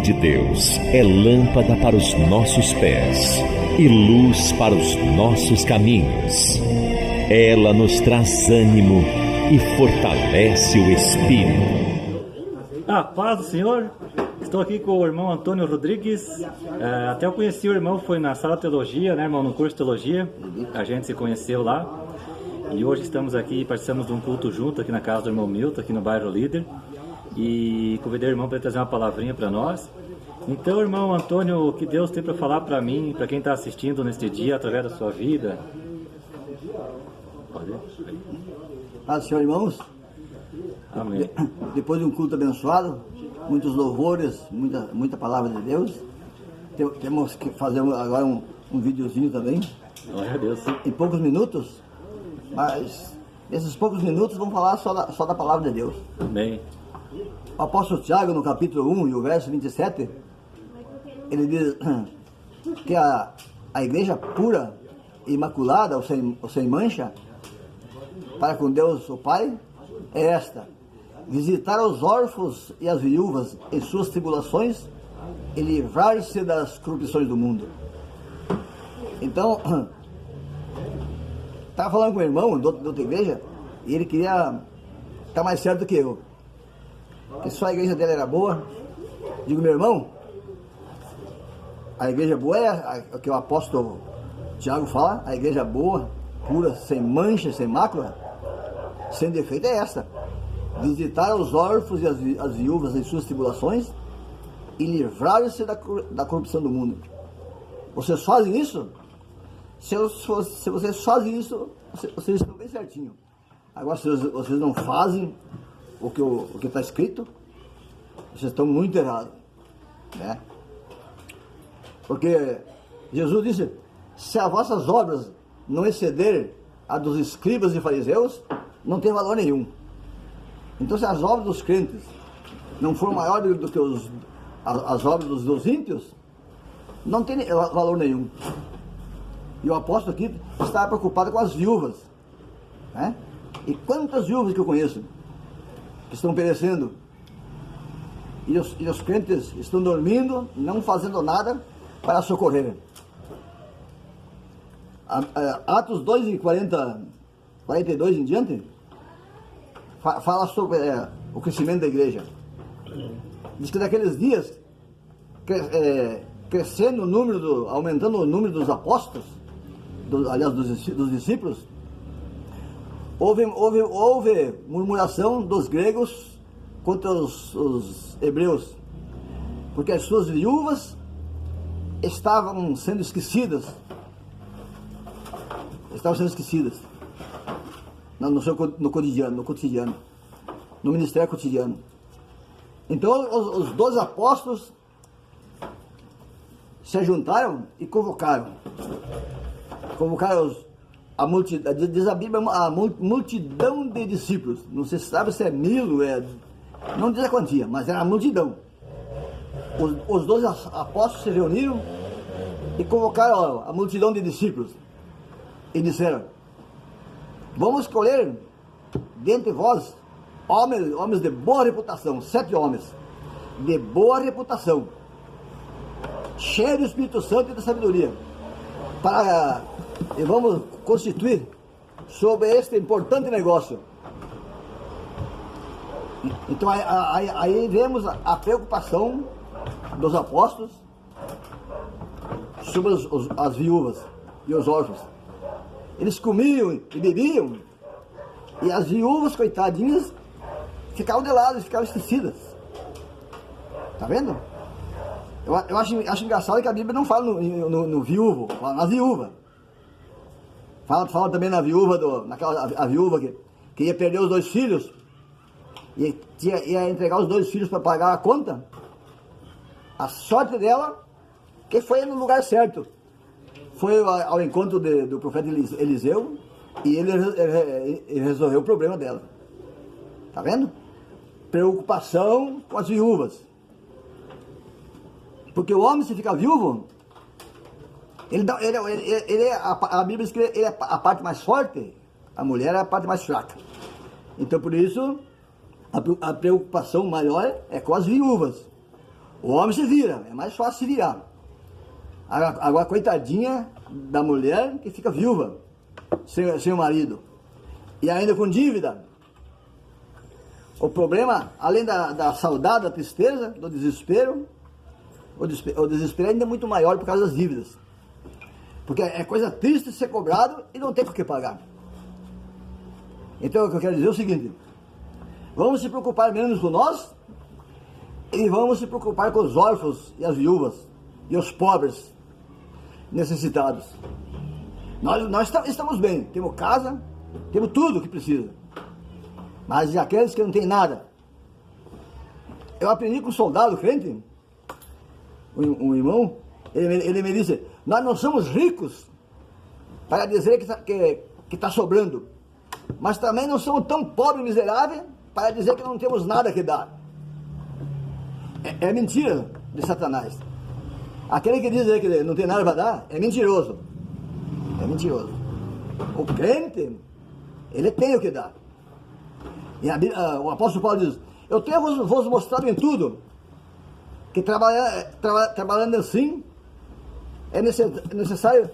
de Deus é lâmpada para os nossos pés e luz para os nossos caminhos. Ela nos traz ânimo e fortalece o espírito. A paz do Senhor. Estou aqui com o irmão Antônio Rodrigues. Até eu conheci o irmão, foi na sala de teologia, né, irmão, no curso de teologia. A gente se conheceu lá. E hoje estamos aqui, participamos de um culto junto aqui na casa do irmão Milton, aqui no bairro Líder. E convidei o irmão para trazer uma palavrinha para nós. Então, irmão Antônio, o que Deus tem para falar para mim, para quem está assistindo neste dia, através da sua vida? Pode ir? Paz, Senhor, irmãos. Amém. Depois de um culto abençoado, muitos louvores, muita palavra de Deus. Temos que fazer agora um videozinho também. Glória a Deus. Em poucos minutos, mas nesses poucos minutos vamos falar só da palavra de Deus. Amém. O apóstolo Tiago, no capítulo 1 e o verso 27, ele diz que a igreja pura, imaculada, ou sem mancha, para com Deus o Pai, é esta: visitar os órfãos e as viúvas em suas tribulações e livrar-se das corrupções do mundo. Então, estava falando com o irmão de outra igreja e ele queria estar mais certo do que eu, que só a igreja dele era boa. Digo, meu irmão, a igreja boa é o que o apóstolo Tiago fala, a igreja boa, pura, sem mancha, sem mácula, sem defeito, é esta: visitar os órfãos e as viúvas em suas tribulações e livrar-se da corrupção do mundo. Vocês fazem isso? Se vocês fazem isso, vocês estão bem certinho. Agora, se vocês não fazem o que está escrito, vocês estão muito errados, né? Porque Jesus disse: se as vossas obras não excederem a dos escribas e fariseus, não tem valor nenhum. Então, se as obras dos crentes não for maiores do que as obras dos ímpios, não tem valor nenhum. E o apóstolo aqui estava preocupado com as viúvas, né? E quantas viúvas que eu conheço que estão perecendo, e os crentes estão dormindo, não fazendo nada para socorrer. Atos 2 e 42 em diante fala sobre o crescimento da igreja. Diz que naqueles dias, crescendo o número, aumentando o número dos apóstolos, dos discípulos, houve murmuração dos gregos contra os hebreus, porque as suas viúvas estavam sendo esquecidas. No cotidiano, no ministério cotidiano. Então os 12 apóstolos se juntaram e convocaram a multidão, diz a Bíblia, a multidão de discípulos. Não se sabe se é 1000, não diz a quantia, mas era a multidão. Os 12 apóstolos se reuniram e convocaram a multidão de discípulos e disseram: vamos escolher dentre vós homens de boa reputação, 7 homens de boa reputação, cheios do Espírito Santo e da sabedoria, e vamos constituir sobre este importante negócio. Então aí vemos a preocupação dos apóstolos sobre as viúvas e os órfãos. Eles comiam e bebiam, e as viúvas, coitadinhas, ficavam de lado, ficavam esquecidas. Tá vendo? Eu acho engraçado que a Bíblia não fala no viúvo, fala na viúva. Fala também na viúva, a viúva que ia perder os 2 filhos, e ia entregar os 2 filhos para pagar a conta. A sorte dela, que foi no lugar certo. Foi ao encontro do profeta Eliseu, e ele resolveu o problema dela. Tá vendo? Preocupação com as viúvas. Porque o homem, se fica viúvo, a Bíblia diz que ele é a parte mais forte, a mulher é a parte mais fraca. Então, por isso, a preocupação maior é com as viúvas. O homem se vira, é mais fácil se virar. Agora, coitadinha da mulher que fica viúva, sem o marido. E ainda com dívida. O problema, além da saudade, da tristeza, do desespero, o desespero ainda é muito maior por causa das dívidas. Porque é coisa triste ser cobrado e não ter por que pagar. Então, o que eu quero dizer é o seguinte: vamos se preocupar menos com nós e vamos se preocupar com os órfãos e as viúvas e os pobres necessitados. Nós estamos bem, temos casa, temos tudo o que precisa. Mas e aqueles que não têm nada? Eu aprendi com um soldado crente, um irmão, ele me disse: nós não somos ricos para dizer que está sobrando, mas também não somos tão pobres e miseráveis para dizer que não temos nada que dar. É mentira de Satanás. Aquele que diz que não tem nada para dar é mentiroso. É mentiroso. O crente, ele tem o que dar. E o apóstolo Paulo diz: eu tenho vos mostrado em tudo que trabalhando assim é necessário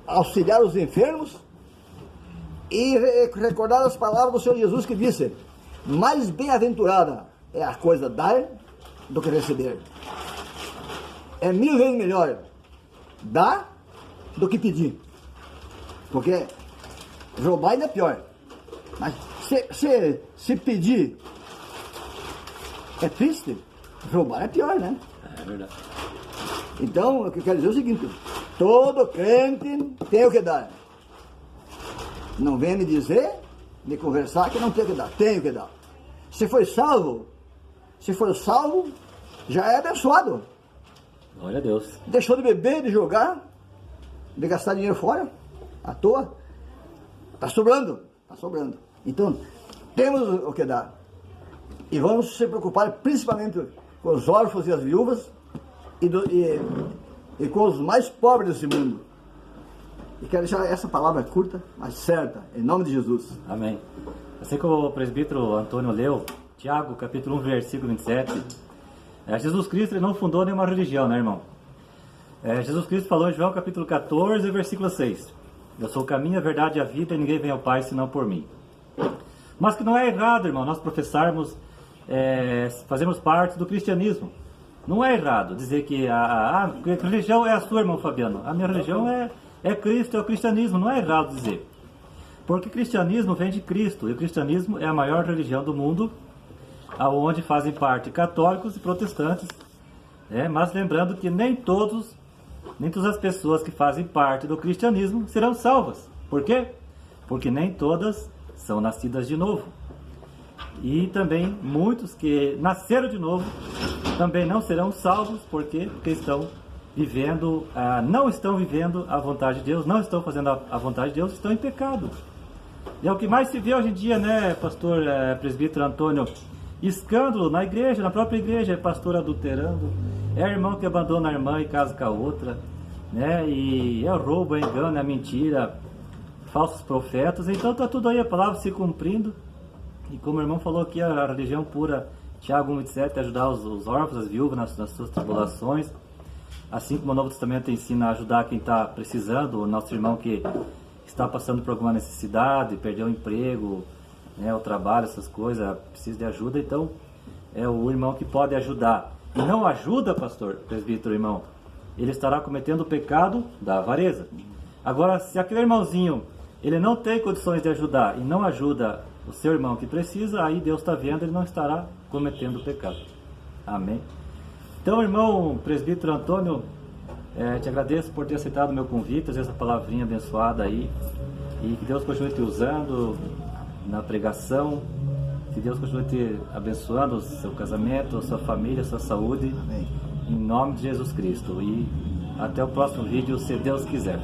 auxiliar os enfermos e recordar as palavras do Senhor Jesus, que disse: mais bem-aventurada é a coisa dar do que receber. É 1000 vezes melhor dar do que pedir. Porque roubar ainda é pior. Mas se pedir é triste, roubar é pior, né? É verdade. Então, o que eu quero dizer é o seguinte: todo crente tem o que dar. Não vem me dizer, me conversar que não tem o que dar. Tem o que dar. Se for salvo, já é abençoado. Glória a Deus. Deixou de beber, de jogar, de gastar dinheiro fora, à toa. Está sobrando. Então, temos o que dar. E vamos se preocupar principalmente com os órfãos e as viúvas e com os mais pobres desse mundo. E quero deixar essa palavra curta, mas certa, em nome de Jesus. Amém. Assim como o presbítero Antônio leu, Tiago, capítulo 1, versículo 27, Jesus Cristo, ele não fundou nenhuma religião, né, irmão? Jesus Cristo falou em João, capítulo 14, versículo 6. Eu sou o caminho, a verdade e a vida, e ninguém vem ao Pai senão por mim. Mas que não é errado, irmão, nós professarmos, fazermos parte do cristianismo. Não é errado dizer que a religião é a sua, irmão Fabiano. A minha religião é Cristo, é o cristianismo. Não é errado dizer. Porque cristianismo vem de Cristo. E o cristianismo é a maior religião do mundo, aonde fazem parte católicos e protestantes. Mas lembrando que nem todas as pessoas que fazem parte do cristianismo serão salvas. Por quê? Porque nem todas são nascidas de novo. E também muitos que nasceram de novo também não serão salvos. Por quê? Porque não estão vivendo a vontade de Deus, não estão fazendo a vontade de Deus, estão em pecado. E é o que mais se vê hoje em dia, né, pastor, presbítero Antônio? Escândalo na igreja, na própria igreja, é pastor adulterando, é irmão que abandona a irmã e casa com a outra, né? E é o roubo, é engano, é mentira, falsos profetas. Então está tudo aí, a palavra se cumprindo. E como o irmão falou aqui, a religião pura, Tiago 1,27, é ajudar os órfãos, as viúvas nas suas tribulações. Assim como o Novo Testamento ensina a ajudar quem está precisando, o nosso irmão que está passando por alguma necessidade, perdeu o emprego, né, o trabalho, essas coisas, precisa de ajuda. Então é o irmão que pode ajudar. E não ajuda, pastor, presbítero, irmão, ele estará cometendo o pecado da avareza. Agora, se aquele irmãozinho, ele não tem condições de ajudar e não ajuda o seu irmão que precisa, aí Deus está vendo, ele não estará cometendo o pecado. Amém? Então, irmão presbítero Antônio, te agradeço por ter aceitado o meu convite, essa palavrinha abençoada aí, e que Deus continue te usando na pregação, que Deus continue te abençoando o seu casamento, a sua família, a sua saúde. Amém. Em nome de Jesus Cristo. E até o próximo vídeo, se Deus quiser.